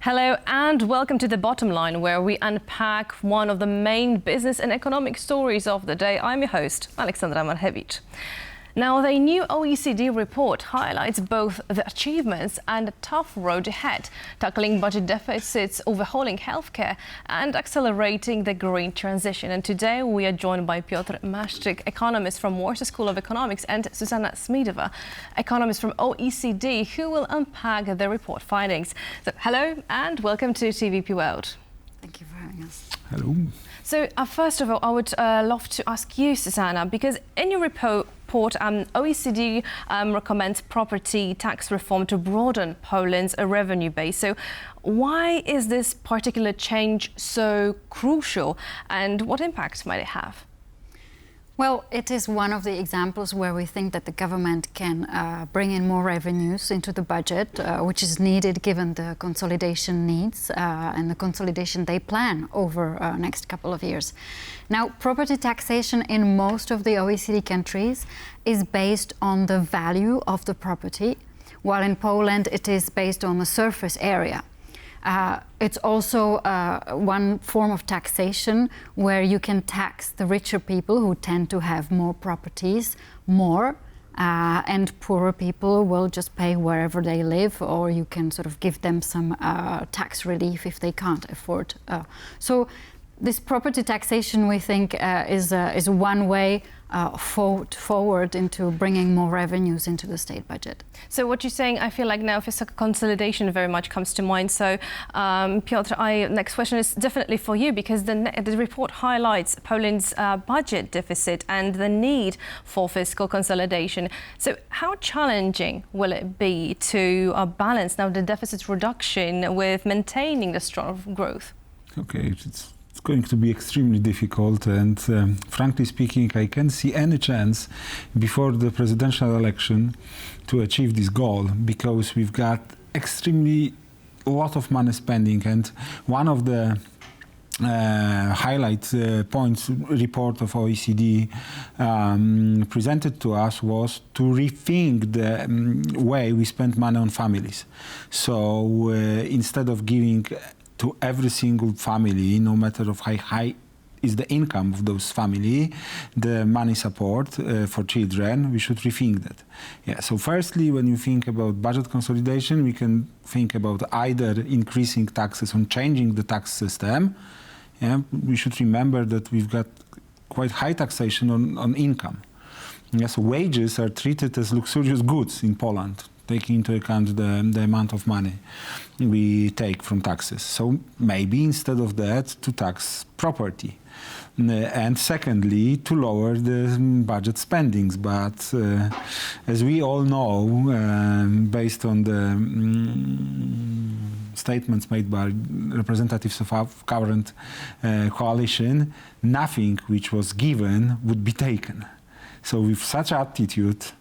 Hello and welcome to The Bottom Line, where we unpack one of the main business and economic stories of the day. I'm your host, Aleksandra Marchewicz. Now, the new OECD report highlights both the achievements and a tough road ahead, tackling budget deficits, overhauling healthcare and accelerating the green transition. And today we are joined by Piotr Maszczyk, economist from Warsaw School of Economics, and Zuzana Smidova, economist from OECD, who will unpack the report findings. So, hello and welcome to TVP World. Thank you for having us. Hello. So first of all, I would love to ask you, Zuzana, because in your report, OECD recommends property tax reform to broaden Poland's revenue base. So why is this particular change so crucial and what impact might it have? Well, it is one of the examples where we think that the government can bring in more revenues into the budget, which is needed given the consolidation needs and the consolidation they plan over next couple of years. Now, property taxation in most of the OECD countries is based on the value of the property, while in Poland it is based on the surface area. It's also one form of taxation where you can tax the richer people who tend to have more properties more, and poorer people will just pay wherever they live, or you can sort of give them some tax relief if they can't afford. So this property taxation, we think, is one way forward into bringing more revenues into the state budget. So what you're saying, I feel like now fiscal consolidation very much comes to mind. So Piotr, next question is definitely for you, because the report highlights Poland's budget deficit and the need for fiscal consolidation. So how challenging will it be to balance now the deficit reduction with maintaining the strong growth? Okay, it's going to be extremely difficult, and frankly speaking, I can't see any chance before the presidential election to achieve this goal, because we've got extremely lot of money spending, and one of the highlight points report of OECD presented to us was to rethink the way we spend money on families. So instead of giving to every single family, no matter of how high is the income of those family, the money support for children, we should rethink that. Yeah. So firstly, when you think about budget consolidation, we can think about either increasing taxes or changing the tax system. Yeah. We should remember that we've got quite high taxation on income. Yeah. So wages are treated as luxurious goods in Poland, taking into account the amount of money we take from taxes. So maybe instead of that, to tax property. And secondly, to lower the budget spendings. But as we all know, based on the statements made by representatives of our current coalition, nothing which was given would be taken. So with such attitude,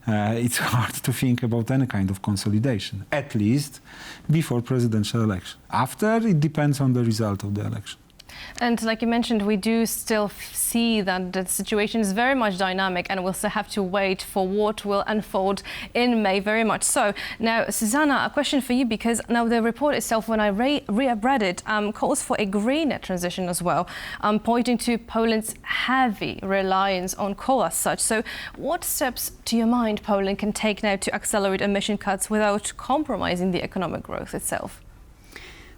it's hard to think about any kind of consolidation, at least before presidential election. After, it depends on the result of the election. And like you mentioned, we do still see that the situation is very much dynamic, and we'll still have to wait for what will unfold in May, very much so. Now, Zuzana, a question for you, because now the report itself, when I read it, calls for a greener transition as well, pointing to Poland's heavy reliance on coal as such. So what steps, to your mind, Poland can take now to accelerate emission cuts without compromising the economic growth itself?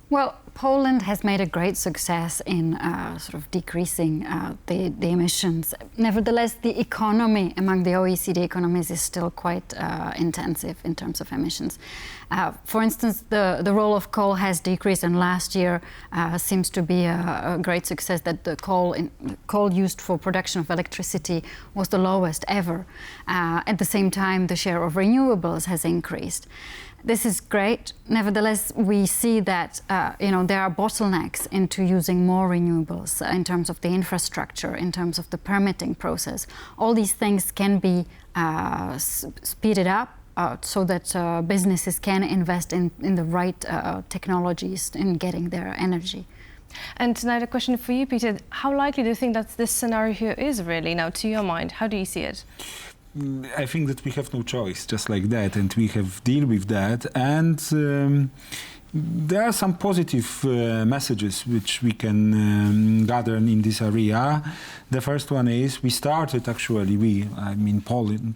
Well, Poland has made a great success in sort of decreasing the emissions. Nevertheless, the economy among the OECD economies is still quite intensive in terms of emissions. For instance, the role of coal has decreased, and last year seems to be a great success that the coal used for production of electricity was the lowest ever. At the same time, the share of renewables has increased. This is great. Nevertheless, we see that there are bottlenecks into using more renewables in terms of the infrastructure, in terms of the permitting process. All these things can be speeded up so that businesses can invest in the right technologies in getting their energy. And now the question for you, Peter, how likely do you think that this scenario here is really now, to your mind? How do you see it? I think that we have no choice, just like that, and we have deal with that. And There are some positive messages which we can gather in this area. The first one is we started actually,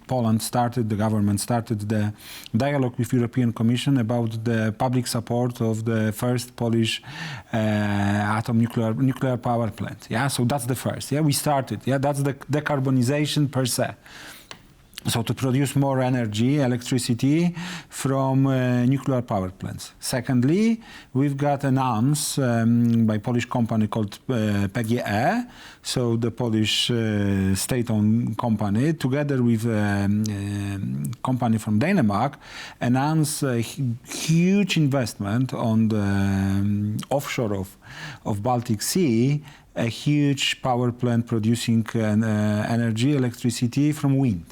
Poland started, the government started the dialogue with European Commission about the public support of the first Polish nuclear power plant. Yeah, so that's the first. Yeah, we started. Yeah, that's the decarbonization per se. So to produce more energy, electricity from nuclear power plants. Secondly, we've got announced by Polish company called PGE, so the Polish state-owned company, together with a company from Denmark, announced a huge investment on the offshore of Baltic Sea, a huge power plant producing energy, electricity from wind.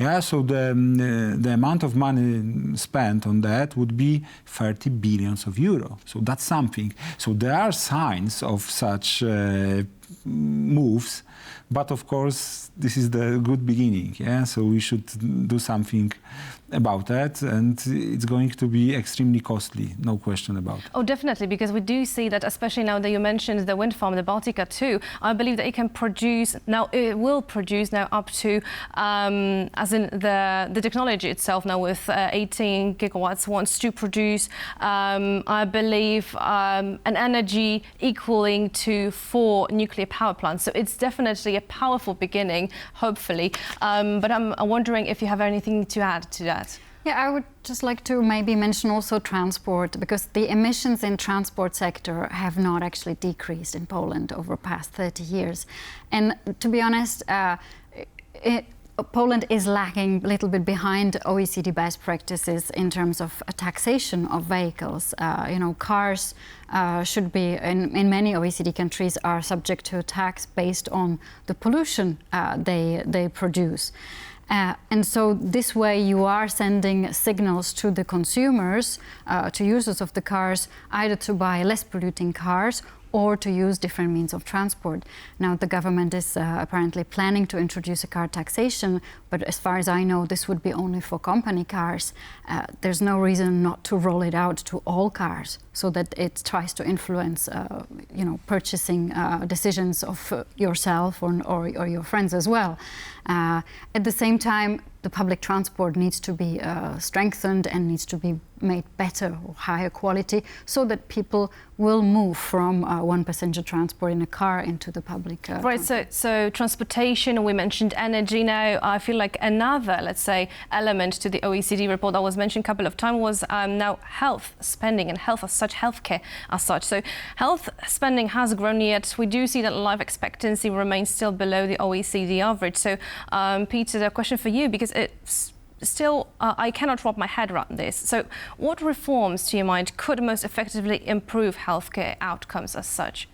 Yeah, so the amount of money spent on that would be 30 billions of euro. So that's something. So there are signs of such moves, but of course this is the good beginning. Yeah, so we should do something about that, and it's going to be extremely costly, no question about it. Oh, definitely, because we do see that, especially now that you mentioned the wind farm, the Baltica 2, I believe that it can produce, now it will produce now up to, as in the technology itself now with 18 gigawatts wants to produce, I believe, an energy equaling to 4 nuclear power plants. So it's definitely a powerful beginning, hopefully. But I'm wondering if you have anything to add to that. Yeah, I would just like to maybe mention also transport, because the emissions in transport sector have not actually decreased in Poland over the past 30 years. And to be honest, Poland is lagging a little bit behind OECD best practices in terms of taxation of vehicles. Cars should be, in many OECD countries, are subject to a tax based on the pollution they produce. And so this way you are sending signals to the consumers, to users of the cars, either to buy less polluting cars or to use different means of transport. Now the government is apparently planning to introduce a car taxation, but as far as I know, this would be only for company cars. There's no reason not to roll it out to all cars, so that it tries to influence, purchasing decisions of yourself or your friends as well. At the same time, the public transport needs to be strengthened and needs to be made better or higher quality, so that people will move from one passenger transport in a car into the public Right, so transportation, we mentioned energy now. I feel like another, let's say, element to the OECD report that was mentioned a couple of times was now health spending and health as such, healthcare as such. So health spending has grown, yet we do see that life expectancy remains still below the OECD average. So Peter, a question for you, because it's still, I cannot wrap my head around this. So what reforms, to your mind, could most effectively improve healthcare outcomes as such?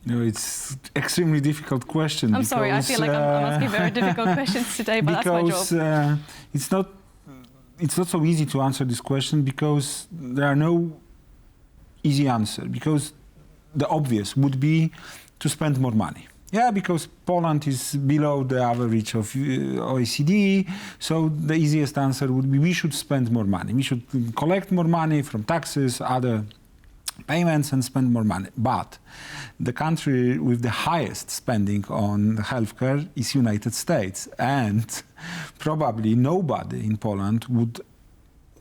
It's extremely difficult question. I'm sorry, I feel like I'm asking very difficult questions today, but that's my job. It's not so easy to answer this question, because there are no easy answer. Because the obvious would be to spend more money. Yeah, because Poland is below the average of OECD, so the easiest answer would be we should spend more money. We should collect more money from taxes, other payments, and spend more money. But the country with the highest spending on healthcare is United States, and probably nobody in Poland would,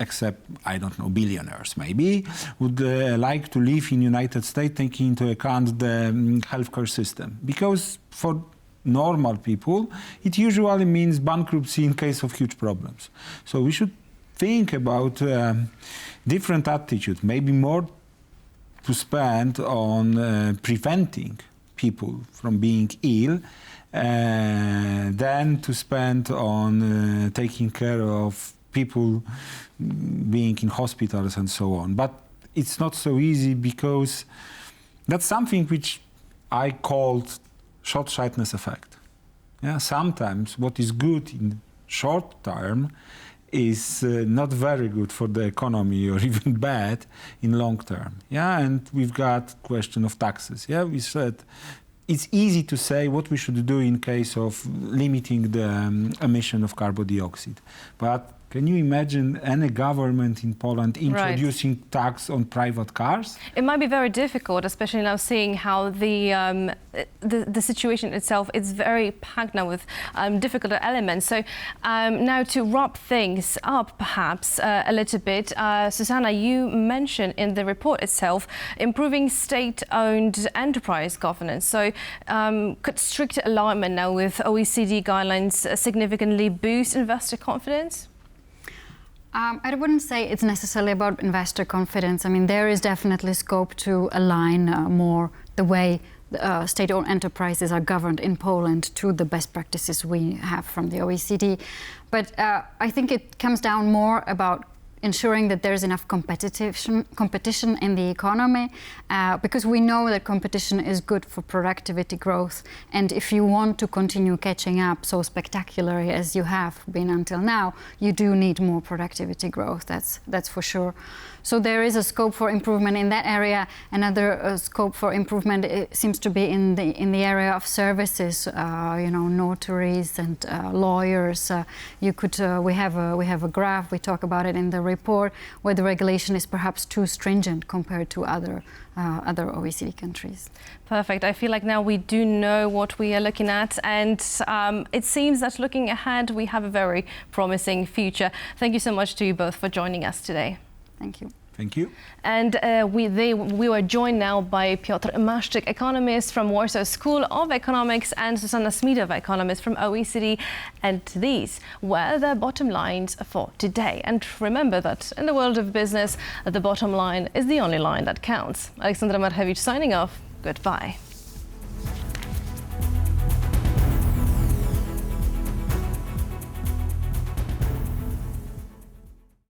except, I don't know, billionaires maybe, would like to live in United States taking into account the healthcare system. Because for normal people, it usually means bankruptcy in case of huge problems. So we should think about different attitude, maybe more to spend on preventing people from being ill than to spend on taking care of people being in hospitals and so on. But it's not so easy, because that's something which I called short-sightedness effect. Yeah, sometimes what is good in short term is not very good for the economy, or even bad in long term. Yeah, and we've got question of taxes. Yeah, we said it's easy to say what we should do in case of limiting the emission of carbon dioxide. But Can you imagine any government in Poland introducing tax on private cars? It might be very difficult, especially now seeing how the situation itself is very packed now with difficult elements. So now to wrap things up, perhaps a little bit, Zuzana, you mentioned in the report itself improving state-owned enterprise governance. So could strict alignment now with OECD guidelines significantly boost investor confidence? I wouldn't say it's necessarily about investor confidence. I mean, there is definitely scope to align more the way state-owned enterprises are governed in Poland to the best practices we have from the OECD. But I think it comes down more about ensuring that there's enough competition in the economy, because we know that competition is good for productivity growth. And if you want to continue catching up so spectacularly as you have been until now, you do need more productivity growth, that's for sure. So there is a scope for improvement in that area. Another scope for improvement seems to be in the area of services, notaries and lawyers. We have a graph, we talk about it in the report, where the regulation is perhaps too stringent compared to other OECD countries. Perfect. I feel like now we do know what we are looking at, and it seems that looking ahead, we have a very promising future. Thank you so much to you both for joining us today. Thank you. Thank you. And we were joined now by Piotr Maszczyk, economist from Warsaw School of Economics, and Zuzana Smidova, economist from OECD. And these were the bottom lines for today. And remember that in the world of business, the bottom line is the only line that counts. Aleksandra Marchewicz signing off. Goodbye.